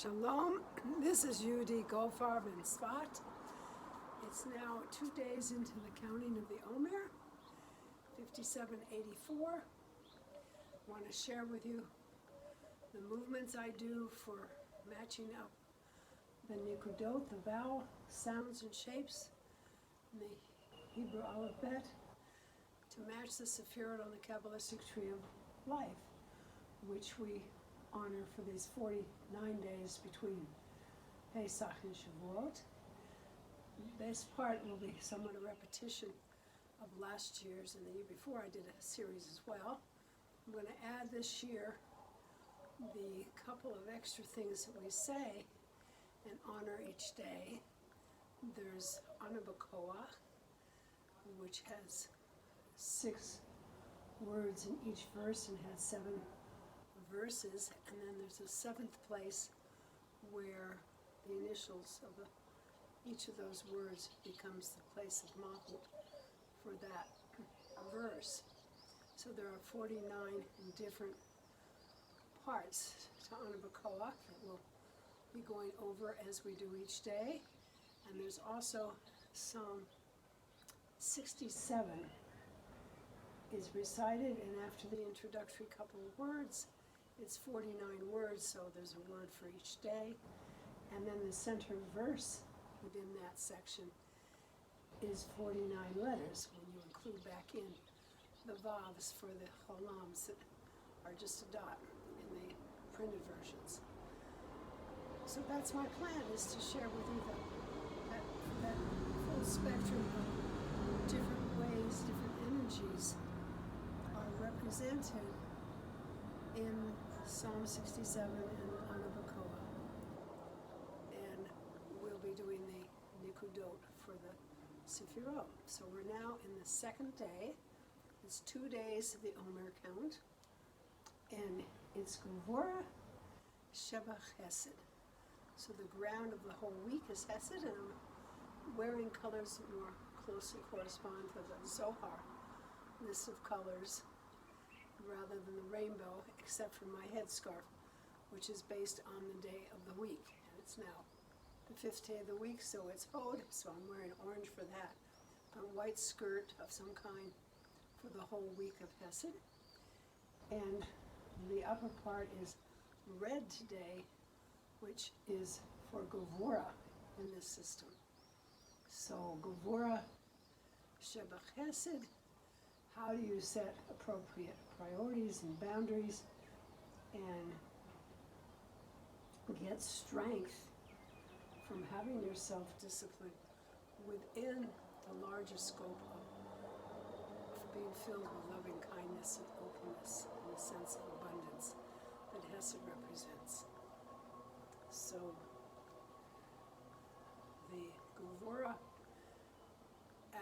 Shalom, this is Yehudit Gofar ben Svat. It's now 2 days into the counting of the Omer, 5784. I want to share with you the movements I do for matching up the nikudot, the vowel sounds and shapes in the Hebrew alphabet to match the Sefirot on the Kabbalistic Tree of Life, which we honor for these 49 days between Pesach and Shavuot. This part will be somewhat a repetition of last year's and the year before. I did a series as well. I'm going to add this year the couple of extra things that we say and honor each day. There's Omer Count, which has 6 words in each verse and has 7 verses, and then there's a 7th place where the initials of each of those words becomes the place of mahut for that verse. So there are 49 different parts to Omer Count that we'll be going over as we do each day. And there's also Psalm 67 is recited, and after the introductory couple of words, it's 49 words, so there's a word for each day. And then the center verse within that section is 49 letters when you include back in the vowels for the cholams that are just a dot in the printed versions. So that's my plan, is to share with you that full spectrum of different ways, different energies are represented in Psalm 67 and Omer Count. And we'll be doing the nikudot for the Sefirot. So we're now in the 2nd day. It's 2 days of the Omer Count. And it's Gevurah and Chesed. So the ground of the whole week is Chesed, and I'm wearing colors that more closely correspond to the Zohar list of colors rather than the rainbow, except for my headscarf, which is based on the day of the week. And it's now the 5th day of the week, so it's Hod, so I'm wearing orange for that. A white skirt of some kind for the whole week of Chesed. And the upper part is red today, which is for Gevurah in this system. So Gevurah, Chesed. How do you set appropriate priorities and boundaries and get strength from having your self-discipline within the larger scope of being filled with loving kindness and openness and a sense of abundance that Chesed represents. So the Gevurah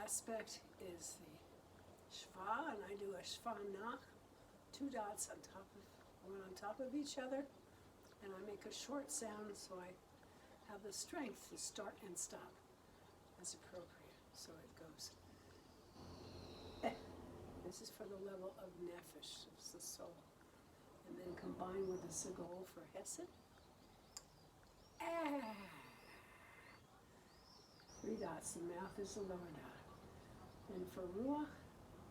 aspect is the Shva, and I do a Shva nach, 2 dots on top of one on top of each other, and I make a short sound so I have the strength to start and stop as appropriate. So it goes. This is for the level of nefesh, it's the soul, and then combined with the Segol for Chesed. 3 dots. The mouth is the lower dot. And for ruach,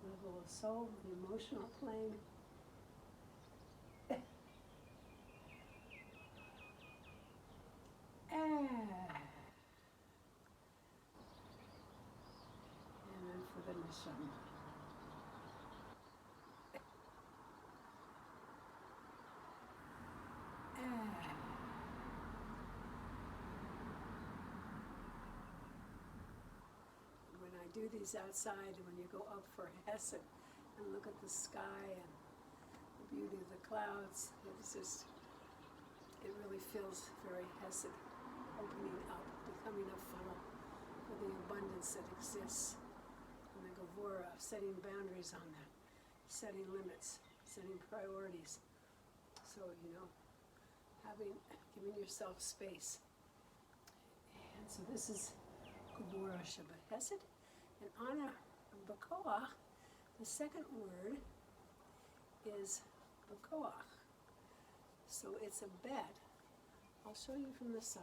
level of soul, the emotional plane. And then for the neshamah. When I do these outside, when you go up for Chesed and look at the sky and the beauty of the clouds, it really feels very Chesed, opening up, becoming a funnel for the abundance that exists in the Gevurah, setting boundaries on that, setting limits, setting priorities. So, giving yourself space. And so this is Gevurah Chesed. And Omer Count, the 2nd word is Bekoach. So it's a bet I'll show you from the side.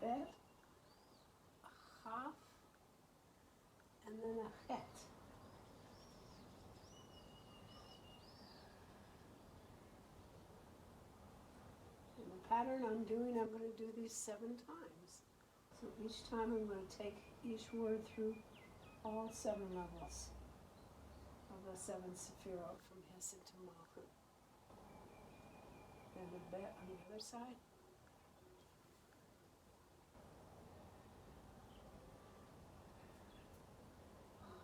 Bet, a chaf, and then a chet. And the pattern I'm doing, I'm going to do these 7 times. So each time I'm going to take each word through all 7 levels of the 7 Sefirot from Chesed to Malchut. And the bet on the other side.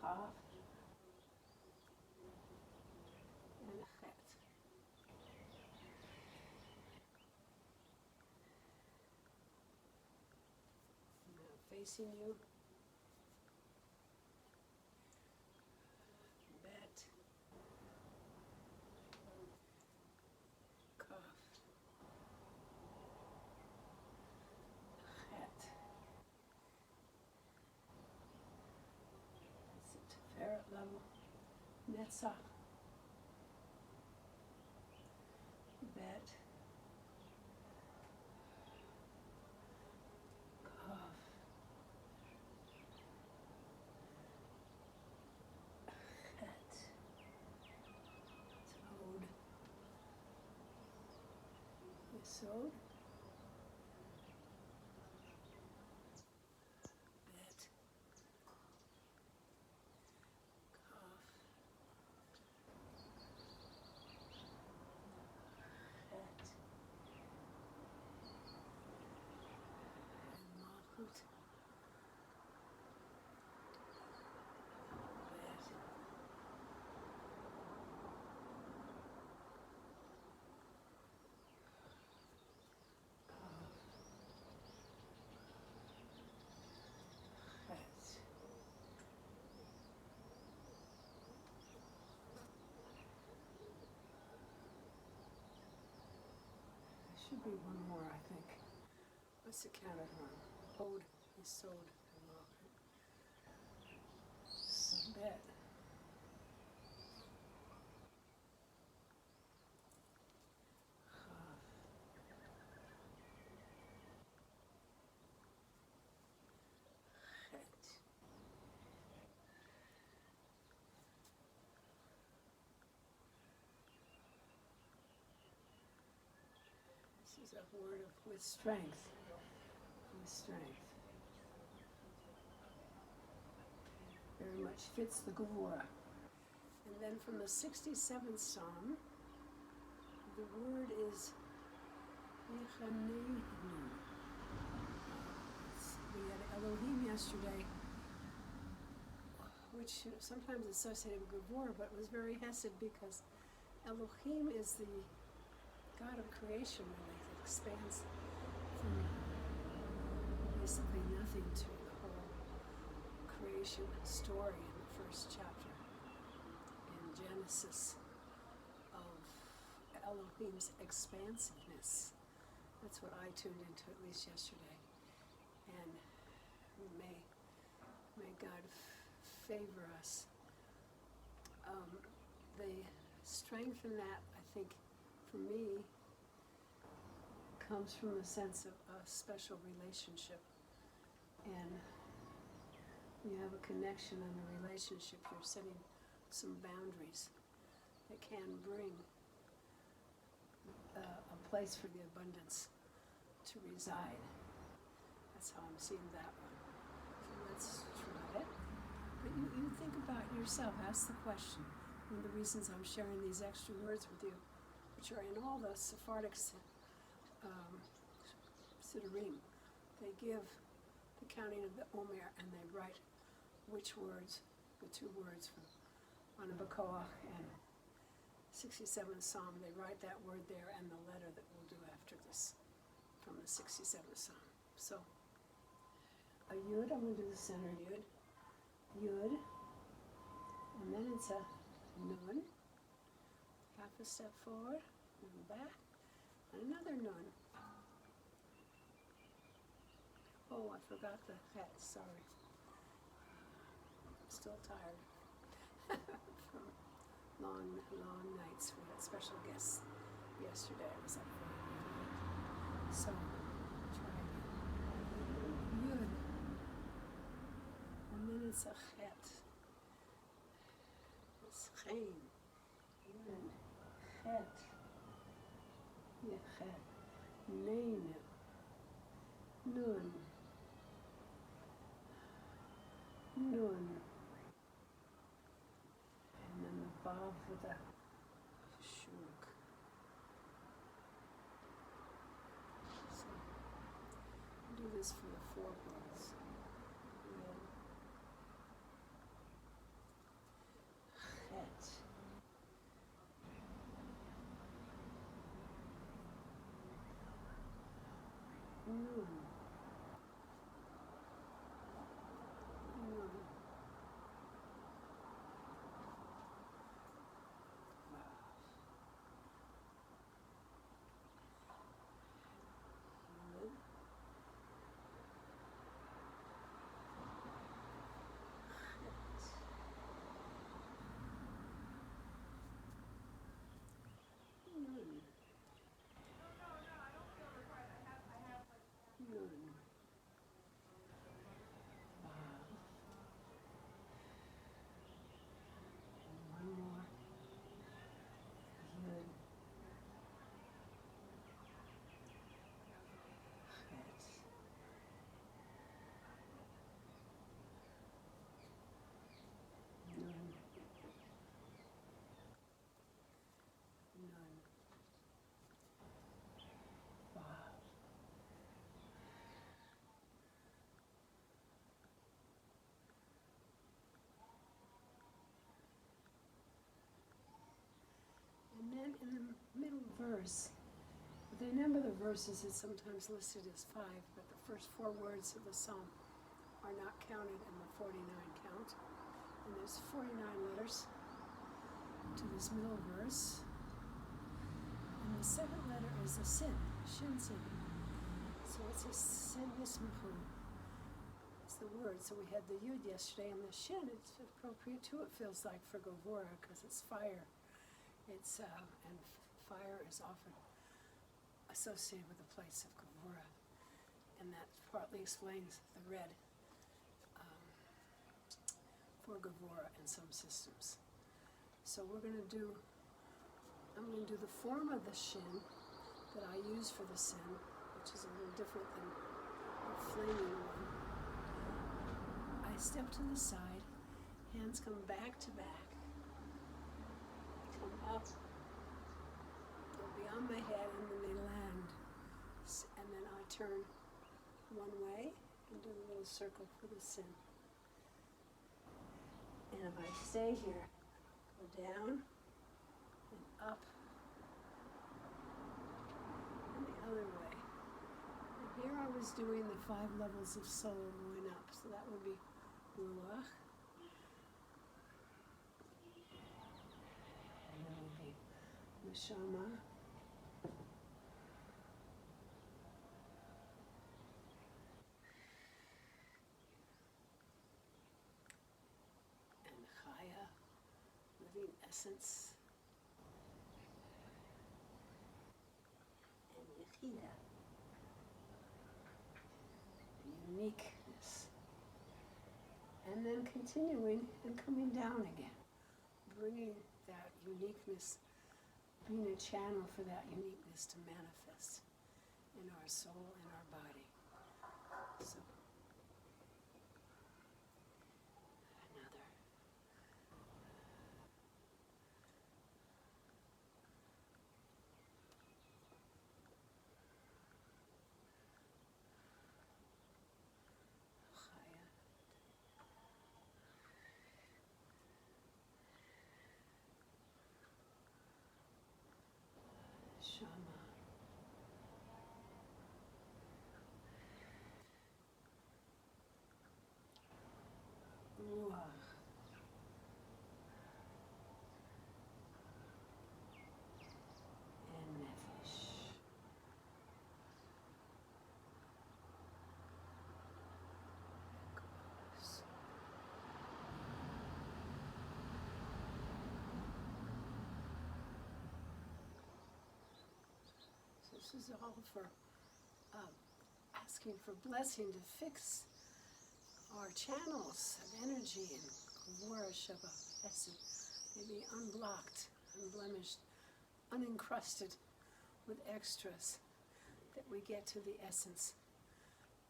Chaf and a chet. Now facing you. Bet. Kaf. Chet. Sefirot level, Netzach, Bet, Kaf, Het, Tod, Yesod, Bet, Kaf, Het, and Malchut, Bet, Kaf, Het. There should be one more, I think. What's the count of one? Hod, Yesod, and Malchut. So Bet. Chaf. Het. This is a word of with strength. With strength. Very much fits the Gevurah. And then from the 67th Psalm, the word is Yehudit. We had Elohim yesterday, which sometimes is associated with Gevurah, but was very Chesed because Elohim is the God of creation, really, that expands from basically nothing to the whole creation story in the first chapter in Genesis of Elohim's expansiveness. That's what I tuned into at least yesterday. And may God favor us. The strength in that, I think, for me, comes from a sense of a special relationship. And when you have a connection and a relationship, you're setting some boundaries that can bring a place for the abundance to reside. That's how I'm seeing that one. So let's try it. But you think about yourself, ask the question. One of the reasons I'm sharing these extra words with you, which are in all the Sephardic Siddurim, they give the counting of the Omer and they write which words, the 2 words from Anabakoach and 67th Psalm, they write that word there and the letter that we'll do after this from the 67th Psalm. So, a Yud, I'm going to do the center Yud. Yud, and then it's a Nun, half a step forward, and back, and another Nun. Oh, I forgot the hat, sorry. I'm still tired from long nights. We had special guests yesterday. I was up very late. So, try again. Yud. And then it's a chet. It's chen. Yud. Chet. Yechet. Neinu. Nun. Nun. And then the vav with the shuk. So, do this for the 4 words. Yud. Chet. Nun. Nun. Yud. Nun. Nun. Vav. And one more. Yud. Chet. Nun. Nun. Vav. And then in the middle verse, the number of the verses is sometimes listed as 5, but the first 4 words of the psalm are not counted in the 49 count. And there's 49 letters to this middle verse. And the second letter is a sin, shin sin. So it's a sin nismahu. It's the word. So we had the yud yesterday, and the shin, it's appropriate too, it feels like, for Gevurah, because it's fire. It's, and fire is often associated with the place of Gevurah. And that partly explains the red for Gevurah in some systems. So I'm going to do the form of the shin that I use for the sin, which is a little different than the flaming one. I step to the side, hands come back to back, come up, go beyond my head, and then they land. And then I turn one way and do a little circle for the sin. And if I stay here, go down and up and the other way. And here I was doing the 5 levels of soul going up, so that would be ruach. And then would be neshamah. Living essence, and Yehudit, uniqueness, and then continuing and coming down again, bringing that uniqueness, being a channel for that uniqueness to manifest in our soul and our body. So, another. this is all for asking for blessing to fix our channels of energy and Gevurah Chesed may be unblocked, unblemished, unencrusted with extras, that we get to the essence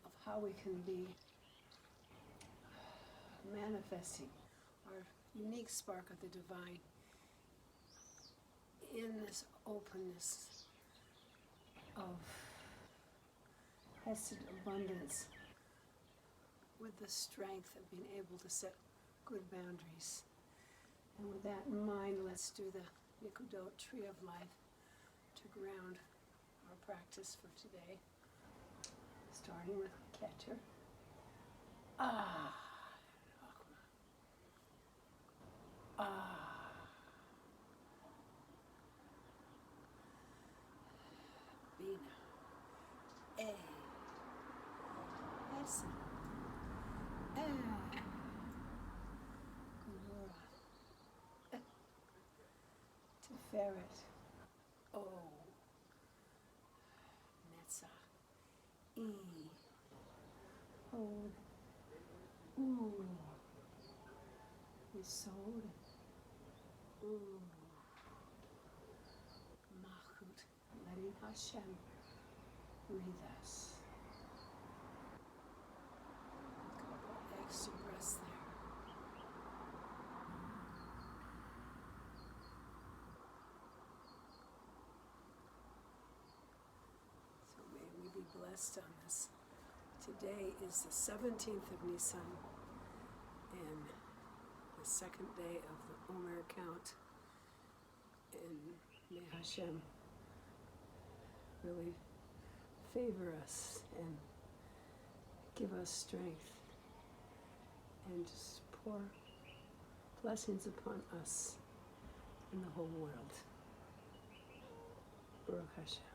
of how we can be manifesting our unique spark of the divine in this openness of Chesed abundance, with the strength of being able to set good boundaries. And with that in mind, let's do the nikudot Tree of Life to ground our practice for today, starting with Keter. Bina. Esen. Gevurah. Sefirot. O. Netzach. E. Hod. U. Yesod. U. Malchut. Letting Hashem breathe us. A couple extra breaths there. So may we be blessed on this. Today is the 17th of Nisan and the second day of the Omer Count. And may Hashem really favor us and give us strength and just pour blessings upon us and the whole world. Baruch Hashem.